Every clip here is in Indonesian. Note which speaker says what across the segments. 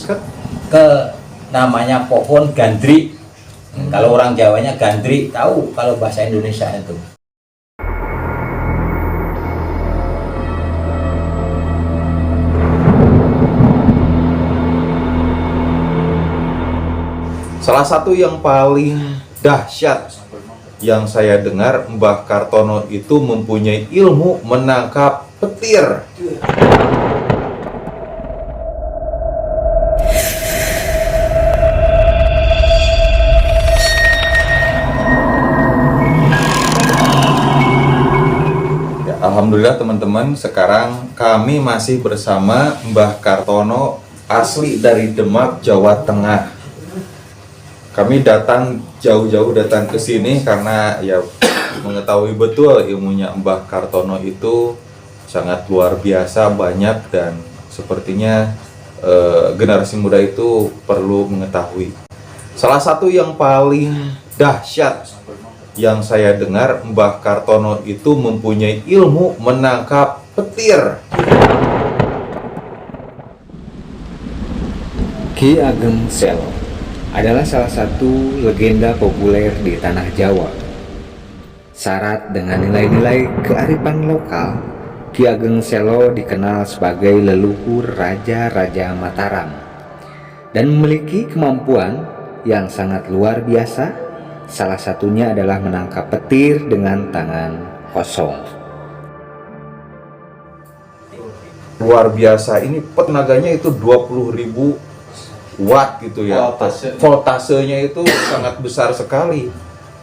Speaker 1: ke namanya pohon gandrik. Kalau orang Jawanya gandrik, tahu kalau bahasa Indonesia itu.
Speaker 2: Salah satu yang paling dahsyat yang saya dengar, Mbah Kartono itu mempunyai ilmu menangkap petir. Ya, alhamdulillah teman-teman, sekarang kami masih bersama Mbah Kartono asli dari Demak, Jawa Tengah. Kami datang jauh-jauh datang ke sini karena ya mengetahui betul ilmunya Mbah Kartono itu sangat luar biasa, banyak, dan sepertinya generasi muda itu perlu mengetahui. Salah satu yang paling dahsyat yang saya dengar, Mbah Kartono itu mempunyai ilmu menangkap petir.
Speaker 3: Ki Ageng Selo adalah salah satu legenda populer di tanah Jawa. Syarat dengan nilai-nilai kearifan lokal, Ki Ageng Selo dikenal sebagai leluhur Raja-Raja Mataram dan memiliki kemampuan yang sangat luar biasa. Salah satunya adalah menangkap petir dengan tangan kosong.
Speaker 2: Luar biasa, ini tenaganya itu 20.000 watt gitu ya. Voltasenya itu sangat besar sekali,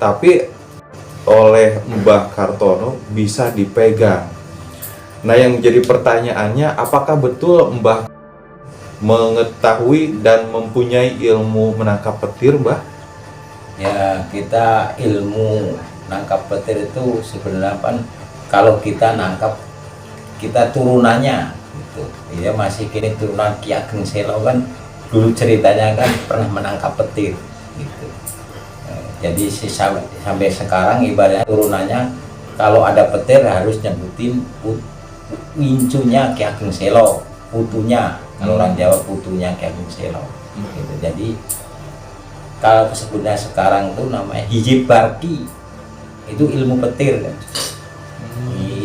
Speaker 2: tapi oleh Mbah Kartono bisa dipegang. Nah, yang menjadi pertanyaannya, apakah betul Mbah mengetahui dan mempunyai ilmu menangkap petir, Mbah?
Speaker 1: Ya, kita ilmu nangkap petir itu sebenarnya kan kalau kita nangkap, kita turunannya gitu. Ya, masih kini turunan Ki Ageng Selo kan dulu ceritanya kan pernah menangkap petir gitu. Jadi sampai sekarang ibaratnya turunannya kalau ada petir harus nyebutin wincunya Ki Ageng Selo, putunya, kalau orang Jawa putunya Ki Ageng Selo gitu. Jadi kalau sebutnya sekarang itu namanya hiji barki, itu ilmu petir kan.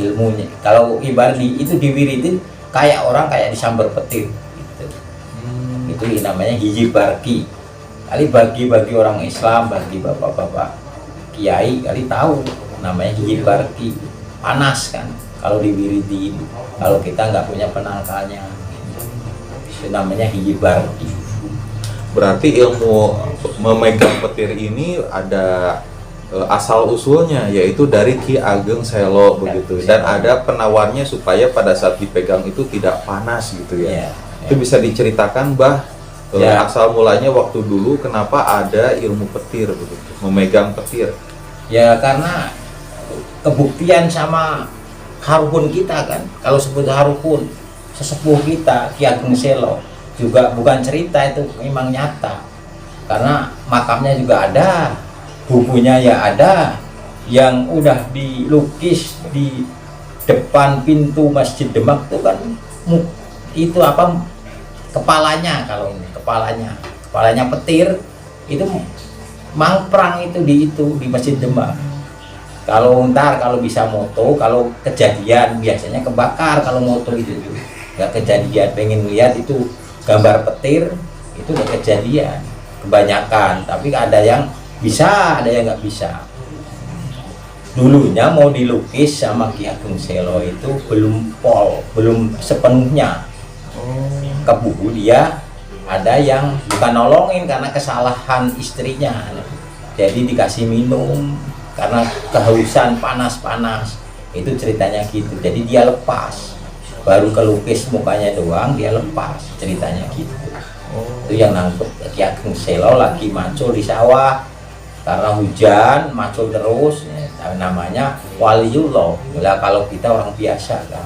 Speaker 1: Ilmunya kalau ibarat itu diwiritin kayak orang kayak disambar petir. Itu namanya hiji barki. Kali bagi orang Islam, bagi bapak-bapak kiai kali tahu namanya hiji barki. Panas kan kalau diwiritin, kalau kita nggak punya penangkalnya, itu namanya hiji barki.
Speaker 2: Berarti ilmu memegang petir ini ada asal usulnya, yaitu dari Ki Ageng Selo begitu, dan ada penawarnya supaya pada saat dipegang itu tidak panas gitu ya. Itu bisa diceritakan, Mbah, asal mulanya waktu dulu kenapa ada ilmu petir begitu, memegang petir?
Speaker 1: Ya karena kebuktian sama harukun kita kan. Kalau sebut harukun sesepuh kita Ki Ageng Selo juga bukan cerita, itu memang nyata. Karena makamnya juga ada, bukunya ya ada, yang udah dilukis di depan pintu Masjid Demak itu kan itu apa, kepalanya, kalau ini kepalanya petir itu mangprang itu di Masjid Demak. Kalau bisa moto, kalau kejadian biasanya kebakar, kalau moto itu nggak kejadian. Pengen lihat itu gambar petir itu nggak kejadian kebanyakan, tapi ada yang bisa, ada yang nggak bisa. Dulunya mau dilukis sama Ki Ageng Selo itu belum sepenuhnya kebuku. Dia ada yang bukan nolongin karena kesalahan istrinya, jadi dikasih minum karena kehausan, panas itu ceritanya gitu. Jadi dia lepas, baru kelukis mukanya doang, dia lepas, ceritanya gitu. Itu yang nangkep Ki Ageng Selo lagi macul di sawah karena hujan, macul terus, namanya waliullah. Lah kalau kita orang biasa kan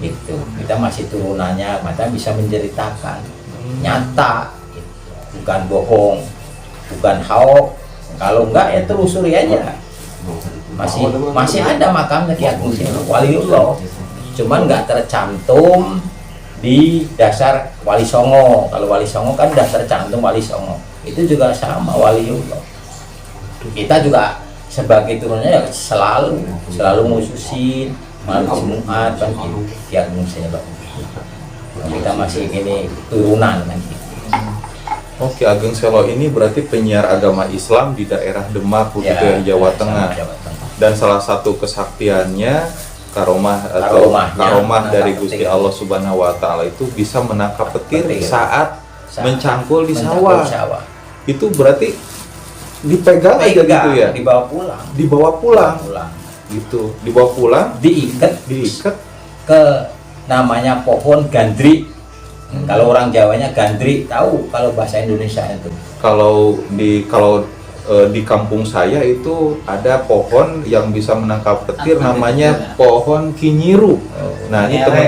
Speaker 1: gitu, kita masih turunannya, maka bisa menceritakan nyata gitu. Bukan bohong, bukan haok. Kalau enggak ya telusuri aja, masih ada makamnya Ki Ageng Selo waliullah, cuman nggak tercantum di dasar Wali Songo. Kalau Wali Songo kan dasar cantum Wali Songo, itu juga sama waliullah. Kita juga sebagai turunnya ya selalu ngususin malam Jumat kan gitu. Ki Ageng Selo. Kita masih ini turunan kan gitu.
Speaker 2: Ki Ageng Selo ini berarti penyiar agama Islam di daerah Demak begitu ya, Jawa Tengah. Dan salah satu kesaktiannya karomah dari Gusti Allah Subhanahu wa taala itu bisa menangkap petir saat mencangkul di sawah. Itu berarti dipegang aja gitu ya. Dibawa pulang. Gitu. Dibawa pulang, diikat
Speaker 1: ke namanya pohon gandri. Kalau orang Jawanya gandri, tahu kalau bahasa Indonesia itu.
Speaker 2: Kalau di kampung saya itu ada pohon yang bisa menangkap petir namanya pohon kinyiru. Nah, ini teman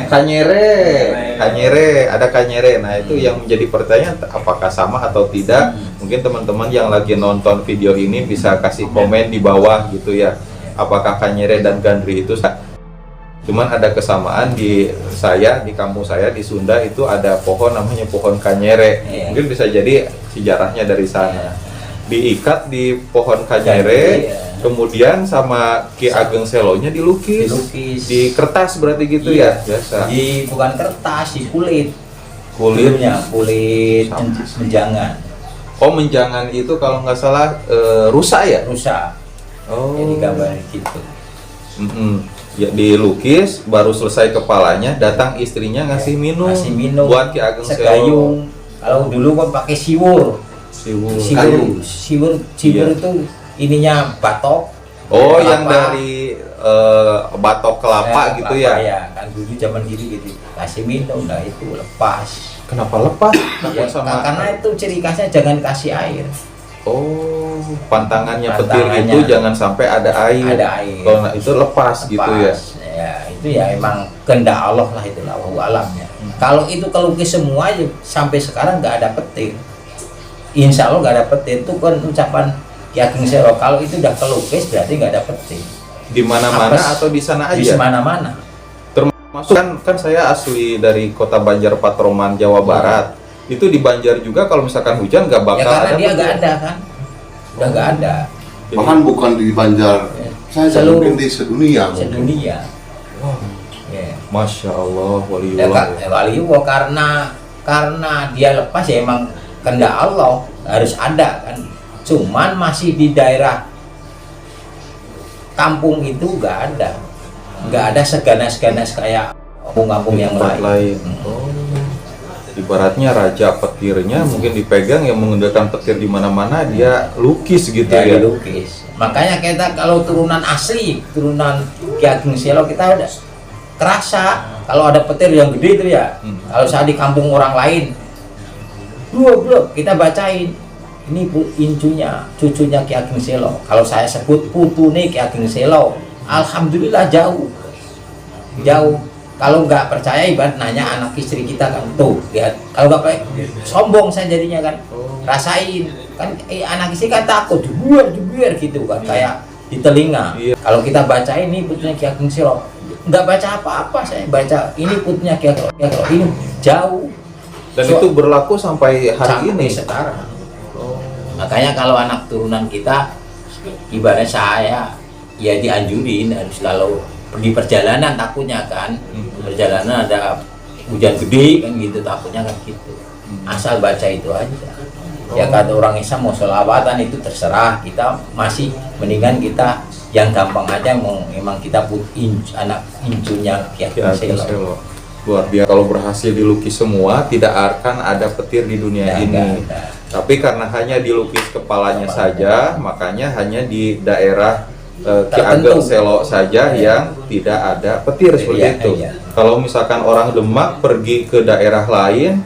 Speaker 2: kanyere, ada kanyere. Nah, itu yang menjadi pertanyaan apakah sama atau tidak. Mungkin teman-teman yang lagi nonton video ini bisa kasih komen di bawah gitu ya. Apakah kanyere dan gandri itu cuman ada kesamaan di kampung saya di Sunda itu ada pohon namanya pohon kanyere. Mungkin bisa jadi sejarahnya dari sana. Diikat di pohon kanyere, kemudian sama Ki Ageng Selonya dilukis di kertas berarti gitu ya biasa.
Speaker 1: Bukan kertas, di kulitnya, kulit menjangan.
Speaker 2: Menjangan itu kalau nggak salah rusa ya?
Speaker 1: Rusa. Jadi gambar gitu.
Speaker 2: Ya, dilukis, baru selesai kepalanya, datang istrinya ngasih minum buat Ki Ageng Selo.
Speaker 1: Kalau dulu kan pakai siwur itu ininya batok.
Speaker 2: Yang dari batok kelapa gitu ya?
Speaker 1: Ya, kan dulu zaman gitu kasih minum, nah itu lepas.
Speaker 2: Kenapa lepas?
Speaker 1: Karena itu ciri khasnya jangan kasih air.
Speaker 2: Pantangannya petir itu jangan sampai ada air. Kalau itu lepas gitu ya.
Speaker 1: Ya, itu ya emang kehendak Allah lah, itulah wallahu alamnya. Kalau itu kelukis semua sampai sekarang nggak ada petir. Insya Allah nggak ada petir, itu kan ucapan Ki Ageng Selo. Kalau itu udah kelukis berarti nggak ada petir.
Speaker 2: Di mana-mana atau di sana aja?
Speaker 1: Di mana-mana.
Speaker 2: Termasuk kan saya asli dari kota Banjar Patroman, Jawa Barat. Itu di Banjar juga kalau misalkan hujan nggak bakal
Speaker 1: karena dia nggak ada kan, udah nggak ada.
Speaker 4: Bahkan bukan di Banjar, saya mungkin di sedunia.
Speaker 2: Wow. Masya Allah, waliullah.
Speaker 1: Karena dia lepas ya emang kehendak Allah harus ada kan. Cuman masih di daerah kampung itu nggak ada seganas-ganas kayak kampung-kampung yang lain.
Speaker 2: Ibaratnya raja petirnya mungkin dipegang yang menggunakan petir di mana-mana dia lukis gitu ya.
Speaker 1: Dilukis. Makanya kita kalau turunan asli, turunan Ki Ageng Selo kita udah kerasa kalau ada petir yang gede itu ya. Kalau saya di kampung orang lain, bro, kita bacain. Ini incunya, cucunya Ki Ageng Selo. Kalau saya sebut putune Ki Ageng Selo, alhamdulillah jauh. Kalau nggak percaya ibarat nanya anak istri kita kan, tuh lihat. Kalau nggak percaya sombong saya jadinya kan. Rasain kan anak istri kan takut jebuer gitu kan, kayak di telinga. Kalau kita baca ini putunya Ki Ageng Selo, nggak baca apa-apa, saya baca ini putunya Ki Ageng Selo, ini jauh.
Speaker 2: Dan itu berlaku sampai hari ini
Speaker 1: sekarang. Makanya kalau anak turunan kita ibarat saya ya dianjurin harus selalu di perjalanan, takutnya kan perjalanan ada hujan gede kan gitu, takutnya kan gitu. Asal baca itu aja. Ya kata orang Islam mau sholawatan itu terserah, kita masih mendingan kita yang gampang aja, memang kita anak incunya Ki Ageng Selo.
Speaker 2: Luar biasa. Kalau berhasil dilukis semua tidak akan ada petir di dunia ini. Tapi karena hanya dilukis kepalanya saja, makanya hanya di daerah Ki Ageng Selo saja yang tidak ada petir seperti itu. Kalau misalkan orang Demak pergi ke daerah lain,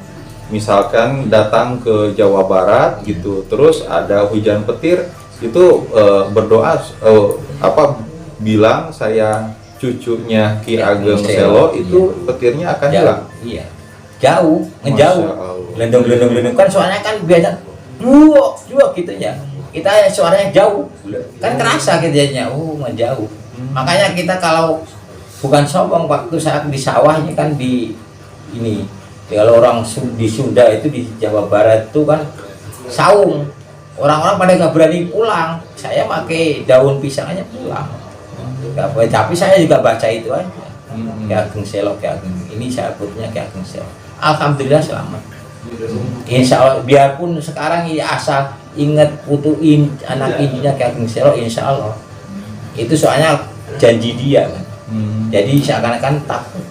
Speaker 2: misalkan datang ke Jawa Barat gitu, terus ada hujan petir, itu berdoa bilang saya cucunya Ki Ageng Selo, itu petirnya akan hilang.
Speaker 1: Iya. Jauh, ngejauh. Lendong kan suaranya kan biasa dua gitu ya. Kita suaranya jauh, kan kerasa kejadiannya, ngejauh. Makanya kita kalau bukan sombong, waktu saat di sawahnya kan di ini ya, kalau orang di Sunda itu di Jawa Barat itu kan saung, orang-orang pada nggak berani pulang, saya pakai daun pisang aja pulang. Nggak boleh, tapi saya juga baca itu aja. Ki Ageng Selo, Ki Ageng ini saya sebutnya Ki Ageng Selo. Alhamdulillah selamat. Insya Allah, biarpun sekarang ya asal ingat putuin anak ibunya Ki Ageng Selo, insya Allah itu soalnya janji dia kan. Jadi seakan-akan takut.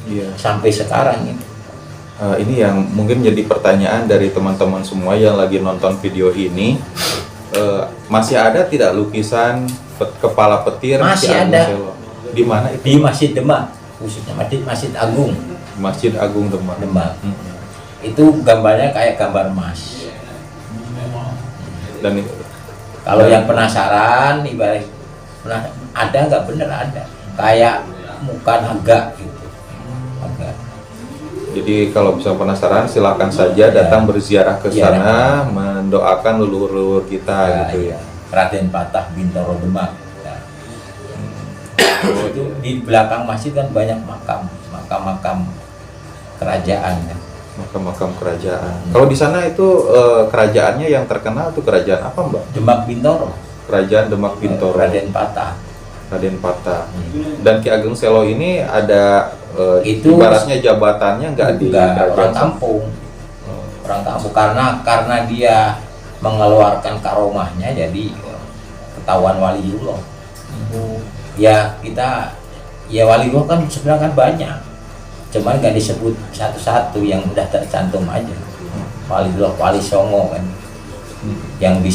Speaker 2: Iya.
Speaker 1: Sampai sekarang ini.
Speaker 2: Ini yang mungkin jadi pertanyaan dari teman-teman semua yang lagi nonton video ini. Masih ada tidak lukisan kepala petir
Speaker 1: Masih
Speaker 2: Ki Ageng
Speaker 1: ada.
Speaker 2: Selo? Di mana itu?
Speaker 1: Di Masjid Demak, khususnya Masjid Agung
Speaker 2: Masjid Agung Demak.
Speaker 1: Demak. Itu gambarnya kayak gambar emas.
Speaker 2: Dan
Speaker 1: Kalau yang penasaran, ibarat ada nggak, bener ada, kayak muka naga gitu. Naga.
Speaker 2: jadi kalau bisa penasaran silakan saja datang berziarah ke
Speaker 1: Iya.
Speaker 2: sana, mendoakan leluhur-leluhur kita gitu ya.
Speaker 1: Raden Patah Bintoro Demak. Nah, itu di belakang masjid kan banyak makam kerajaan kan.
Speaker 2: Makam-makam kerajaan. Kalau di sana itu kerajaannya yang terkenal itu kerajaan apa, Mbak?
Speaker 1: Demak Bintoro,
Speaker 2: Kerajaan Demak Bintoro.
Speaker 1: Raden Patah.
Speaker 2: Raden Patah. Dan Ki Ageng Selo ini ada
Speaker 1: Itu
Speaker 2: ibaratnya jabatannya nggak di
Speaker 1: Enggak, orang
Speaker 2: kerajaan.
Speaker 1: kampung. Orang kampung karena dia mengeluarkan karomahnya jadi ketahuan waliullah. Ya kita ya waliullah kan sebenarnya kan banyak. Cuman nggak disebut satu-satu, yang udah tercantum aja. Waliullah, Wali Songo kan. Yang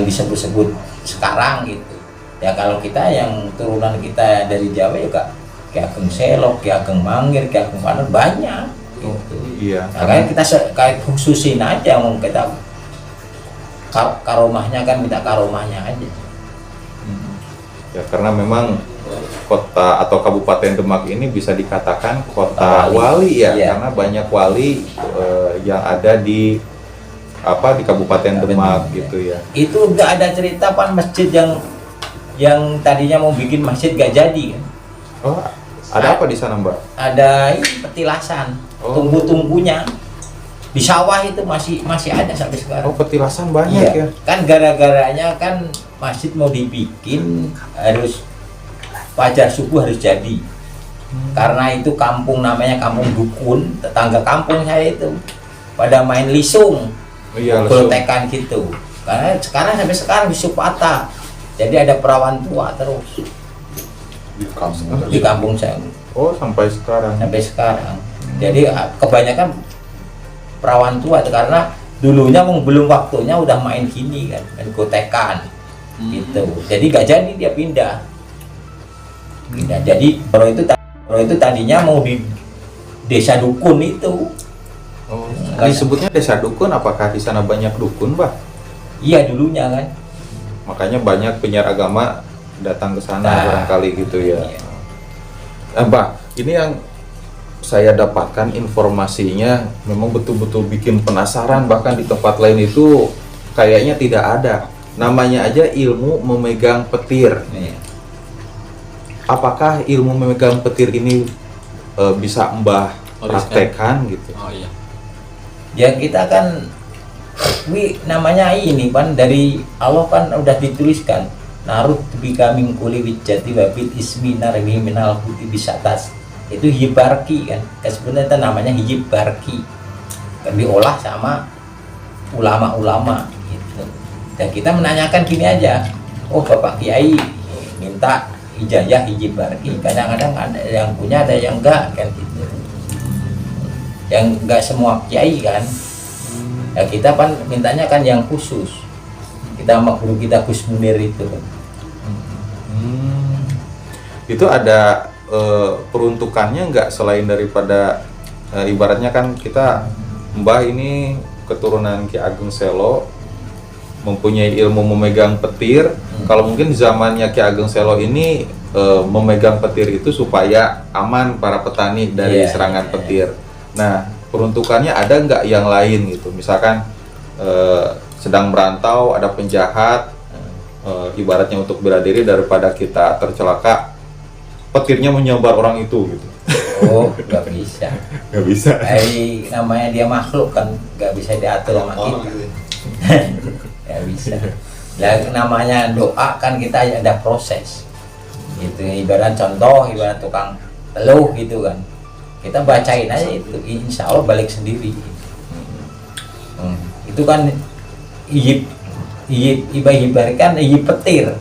Speaker 1: disebut sekarang gitu. Ya kalau kita yang turunan kita dari Jawa juga Ki Ageng Selo, Ki Ageng Mangir, Ki Ageng Panur banyak gitu.
Speaker 2: Iya.
Speaker 1: Makanya kita kayak khususin aja, mau kita karomahnya kan minta karomahnya aja.
Speaker 2: Ya karena memang kota atau Kabupaten Demak ini bisa dikatakan kota wali ya,
Speaker 1: Iya.
Speaker 2: karena banyak wali yang ada di Kabupaten Demak gitu ya.
Speaker 1: Itu nggak ada cerita pan masjid yang tadinya mau bikin masjid gak jadi kan.
Speaker 2: Oh, ada apa di sana, Mbak?
Speaker 1: Ada ini petilasan,
Speaker 2: Oh.
Speaker 1: tunggu-tunggunya di sawah itu masih ada sampai sekarang.
Speaker 2: Oh, petilasan banyak
Speaker 1: Iya,
Speaker 2: ya.
Speaker 1: kan gara-garanya kan masjid mau dibikin harus fajar subuh harus jadi. Karena itu kampung namanya kampung dukun, tetangga kampung saya itu pada main lisung,
Speaker 2: Oh, iya, lesung.
Speaker 1: tekan gitu. Karena sampai sekarang di Supata. Jadi ada perawan tua terus di kampung saya
Speaker 2: Oh, sampai sekarang.
Speaker 1: sampai sekarang. Jadi kebanyakan perawan tua itu karena dulunya belum waktunya udah main gini kan, main gotekan gitu. Jadi gak jadi dia pindah. Jadi kalau itu tadinya mau di desa dukun itu.
Speaker 2: Oh, disebutnya desa dukun, apakah di sana banyak dukun, Mbak?
Speaker 1: Iya dulunya kan.
Speaker 2: Makanya banyak penyiar agama datang ke sana
Speaker 1: Nah,
Speaker 2: barangkali gitu ya.
Speaker 1: iya.
Speaker 2: Mbak, ini yang saya dapatkan informasinya memang betul-betul bikin penasaran, bahkan di tempat lain itu kayaknya tidak ada. Namanya aja ilmu memegang petir.
Speaker 1: Iya.
Speaker 2: Apakah ilmu memegang petir ini bisa Mbah praktekkan gitu?
Speaker 5: Oh iya.
Speaker 1: Ya kita kan namanya ini kan dari Allah kan udah dituliskan narut bikaming kuli wijati wabit ismi narwi minal huti bisatas, itu hibarki kan, sebenarnya itu namanya hibarki kan, diolah sama ulama-ulama gitu. Dan kita menanyakan gini aja, oh Bapak Kiai minta ijazah hibarki, kadang-kadang ada yang punya ada yang enggak kan gitu, yang enggak semua kiai kan. Ya kita kan mintanya kan yang khusus. Kita sama guru kita Gus Munir itu.
Speaker 2: Itu ada peruntukannya nggak, selain daripada ibaratnya kan kita Mbah ini keturunan Ki Ageng Selo, mempunyai ilmu memegang petir. Kalau mungkin zamannya Ki Ageng Selo ini memegang petir itu supaya aman para petani dari serangan petir. Nah, peruntukannya ada nggak yang lain gitu, misalkan sedang merantau ada penjahat, ibaratnya untuk bela diri daripada kita tercelaka, petirnya menyambar orang itu gitu.
Speaker 1: Oh, nggak bisa.
Speaker 2: Nggak bisa.
Speaker 1: Namanya dia makhluk kan, nggak bisa diatur sama
Speaker 4: Oh,
Speaker 1: kita.
Speaker 4: gitu.
Speaker 1: Nggak bisa. Lah namanya doa kan kita ada proses. Itu ibarat contoh, ibarat tukang teluh gitu kan. Kita bacain aja itu, insya Allah balik sendiri. Itu kan ibaratkan petir.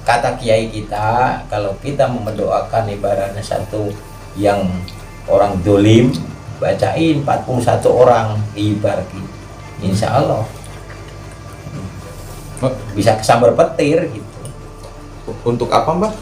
Speaker 1: Kata kiai kita, kalau kita mendoakan ibaratnya satu yang orang dolim, bacain 41 orang ibarat, insya Allah bisa kesambar petir gitu.
Speaker 2: Untuk apa, Mbah?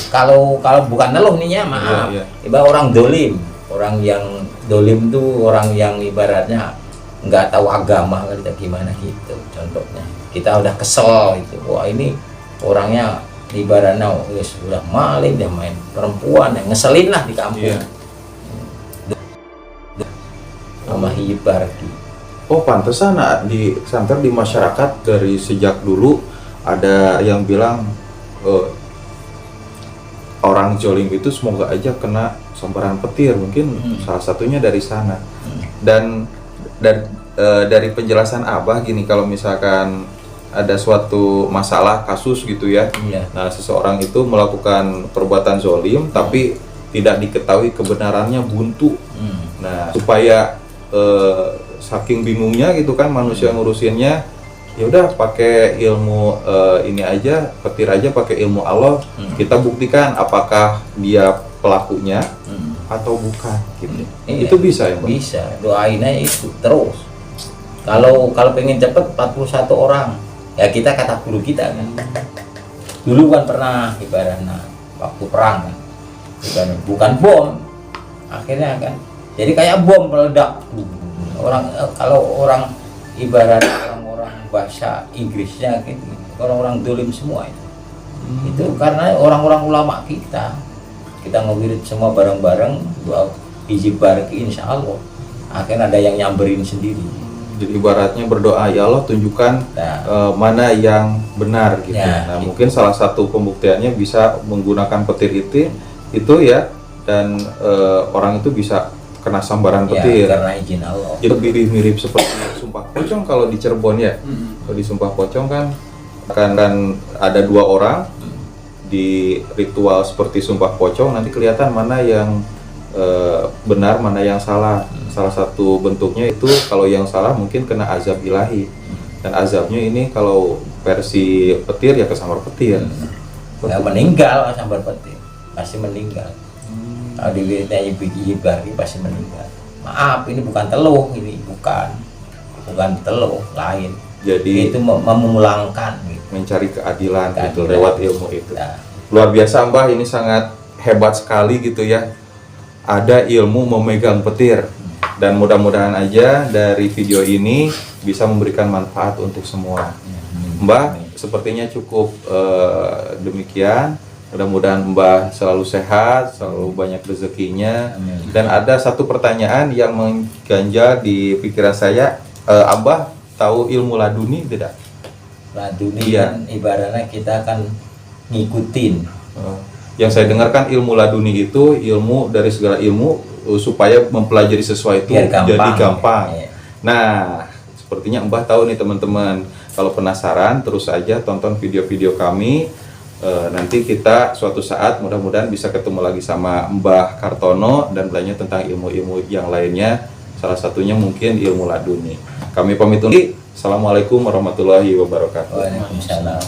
Speaker 1: Kalau bukan neluh nih ya, maaf.
Speaker 2: Iya.
Speaker 1: Ibarat orang dolim, orang yang dolim tuh orang yang ibaratnya nggak tahu agama kan, gimana gitu. Contohnya kita udah kesel itu, wah ini orangnya ibaratnya sudah maling, dia main perempuan, yang ngeselin lah di kampung.
Speaker 2: Iya.
Speaker 1: Sama ibarat gitu.
Speaker 2: Oh, pantesan di santer di masyarakat dari sejak dulu ada yang bilang orang jolim itu semoga aja kena sambaran petir, mungkin salah satunya dari sana. Dan dari penjelasan Abah gini, kalau misalkan ada suatu masalah kasus gitu ya,
Speaker 1: Iya.
Speaker 2: nah seseorang itu melakukan perbuatan zolim tapi tidak diketahui kebenarannya, buntu. Nah, supaya saking bingungnya gitu kan manusia ngurusinnya, ya udah pakai ilmu ini aja, petir aja, pakai ilmu Allah, kita buktikan apakah dia pelakunya atau bukan gitu.
Speaker 1: Iya.
Speaker 2: Itu bisa ya, Bang?
Speaker 1: Bisa, doain aja itu terus. Kalau pengen cepet 41 orang, ya kita kata guru kita kan. Dulu kan pernah ibaratnya waktu perang kan, bukan bom, akhirnya kan. Jadi kayak bom meledak. Kalau orang ibarat orang-orang bahasa Inggrisnya gitu, orang-orang dolim semua itu. Itu karena orang-orang ulama kita ngewirid semua bareng-bareng, doa hijib barki insya Allah. Akhirnya ada yang nyamberin sendiri.
Speaker 2: Jadi ibaratnya berdoa, ya Allah tunjukkan mana yang benar gitu.
Speaker 1: Ya,
Speaker 2: Nah,
Speaker 1: gitu.
Speaker 2: mungkin salah satu pembuktiannya bisa menggunakan petir itu ya, dan orang itu bisa kena sambaran petir.
Speaker 1: Ya, karena izin Allah.
Speaker 2: Jadi mirip seperti Sumpah Pocong kalau di Cirebon ya. Kalau di Sumpah Pocong kan akan ada 2 orang di ritual seperti Sumpah Pocong, nanti kelihatan mana yang benar, mana yang salah. Salah satu bentuknya itu kalau yang salah mungkin kena azab ilahi, dan azabnya ini kalau versi petir ya kesambar petir.
Speaker 1: Ya, meninggal sambar petir, pasti meninggal. Kalau dilihatnya ibar pasti meninggal. Maaf, ini bukan teluh, ini bukan teluh, lain.
Speaker 2: Jadi
Speaker 1: Itu memulangkan gitu.
Speaker 2: mencari keadilan gitu
Speaker 1: Keadilan.
Speaker 2: lewat ilmu itu.
Speaker 1: Nah,
Speaker 2: Luar biasa, Mbah, ini sangat hebat sekali gitu ya. Ada ilmu memegang petir, dan mudah-mudahan aja dari video ini bisa memberikan manfaat untuk semua. Mbah, sepertinya cukup demikian. Mudah-mudahan Mbah selalu sehat, selalu banyak rezekinya.
Speaker 1: Amin.
Speaker 2: Dan ada satu pertanyaan yang mengganjal di pikiran saya, Abah tahu ilmu laduni tidak?
Speaker 1: laduni
Speaker 2: Iya.
Speaker 1: kan ibaratnya kita kan ngikutin.
Speaker 2: Yang saya dengarkan ilmu laduni itu ilmu dari segala ilmu supaya mempelajari sesuatu
Speaker 1: Biar gampang.
Speaker 2: jadi gampang.
Speaker 1: Iya.
Speaker 2: Nah, sepertinya Mbah tahu nih teman-teman. Kalau penasaran terus aja tonton video-video kami. Nanti kita suatu saat mudah-mudahan bisa ketemu lagi sama Mbah Kartono dan belajar tentang ilmu-ilmu yang lainnya. Salah satunya mungkin ilmu laduni. Kami pamit undur. Assalamualaikum warahmatullahi wabarakatuh.
Speaker 1: Waalaikumsalam.